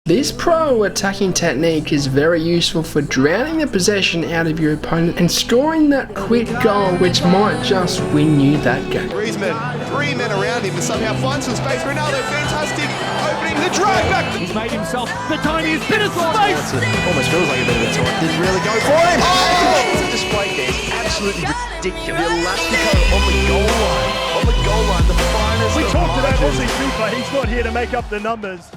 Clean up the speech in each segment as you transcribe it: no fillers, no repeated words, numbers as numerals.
This pro attacking technique is very useful for drowning the possession out of your opponent and scoring that quick goal which might just win you that game. Griezmann, 3 men around him to somehow find some space. Ronaldo, fantastic, opening the drive back. He's made himself the tiniest bit of space. Almost feels like a bit of a toy. Didn't really go for him. Oh! The display there is absolutely ridiculous. The Elastico on the goal line. On the goal line, the finest. We talked about AussieFIFA. He's not here to make up the numbers.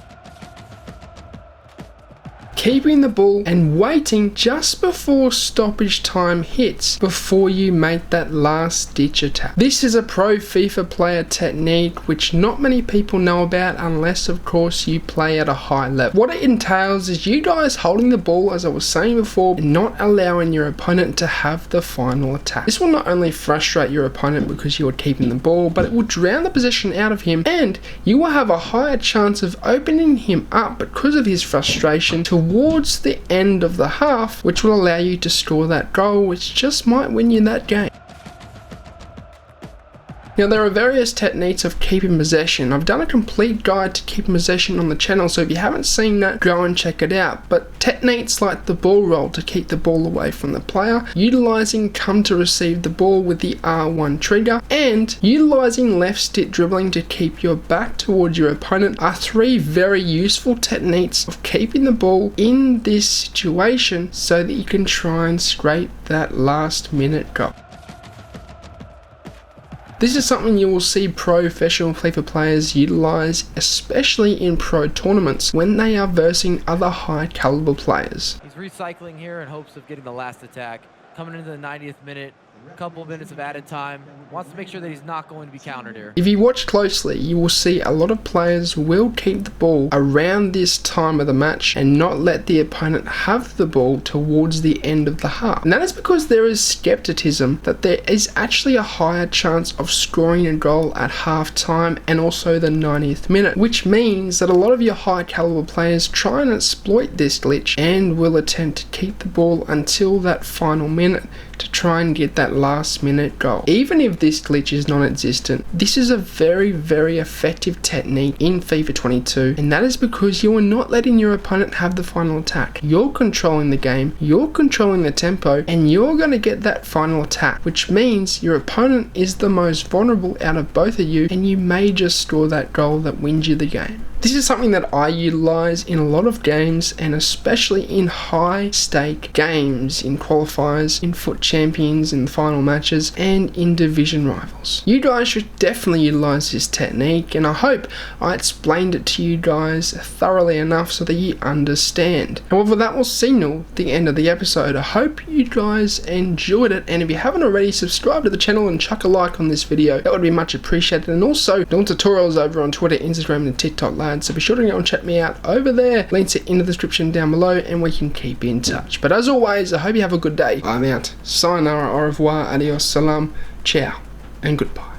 Keeping the ball and waiting just before stoppage time hits before you make that last ditch attack. This is a pro FIFA player technique which not many people know about unless of course you play at a high level. What it entails is you guys holding the ball, as I was saying before, and not allowing your opponent to have the final attack. This will not only frustrate your opponent because you are keeping the ball, but it will drown the possession out of him and you will have a higher chance of opening him up because of his frustration towards the end of the half, which will allow you to score that goal which just might win you that game. Now there are various techniques of keeping possession. I've done a complete guide to keeping possession on the channel, so if you haven't seen that, go and check it out. But techniques like the ball roll to keep the ball away from the player, utilizing come to receive the ball with the R1 trigger, and utilizing left stick dribbling to keep your back towards your opponent are 3 very useful techniques of keeping the ball in this situation so that you can try and scrape that last minute goal. This is something you will see professional FIFA players utilize, especially in pro tournaments when they are versing other high caliber players. He's recycling here in hopes of getting the last attack. Coming into the 90th minute, a couple of minutes of added time. Wants to make sure that he's not going to be countered here. If you watch closely, you will see a lot of players will keep the ball around this time of the match and not let the opponent have the ball towards the end of the half. And that is because there is skepticism that there is actually a higher chance of scoring a goal at half time and also the 90th minute, which means that a lot of your high caliber players try and exploit this glitch and will attempt to keep the ball until that final minute to try and get that last minute goal. Even if this glitch is non-existent, this is a very effective technique in FIFA 22, and that is because you are not letting your opponent have the final attack. You're controlling the game, you're controlling the tempo, and you're going to get that final attack, which means your opponent is the most vulnerable out of both of you, and you may just score that goal that wins you the game. This is something that I utilize in a lot of games, and especially in high stake games, in qualifiers, in FUT champions, in the final matches, and in division rivals. You guys should definitely utilize this technique, and I hope I explained it to you guys thoroughly enough so that you understand. However, that will signal the end of the episode. I hope you guys enjoyed it, and if you haven't already, subscribe to the channel and chuck a like on this video. That would be much appreciated. And also, doing tutorials over on Twitter, Instagram, and TikTok, so be sure to go and check me out over there. Links are in the description down below, and we can keep in touch. But as always, I hope you have a good day. I'm out. Sayonara, au revoir, adios, salam, ciao, and goodbye.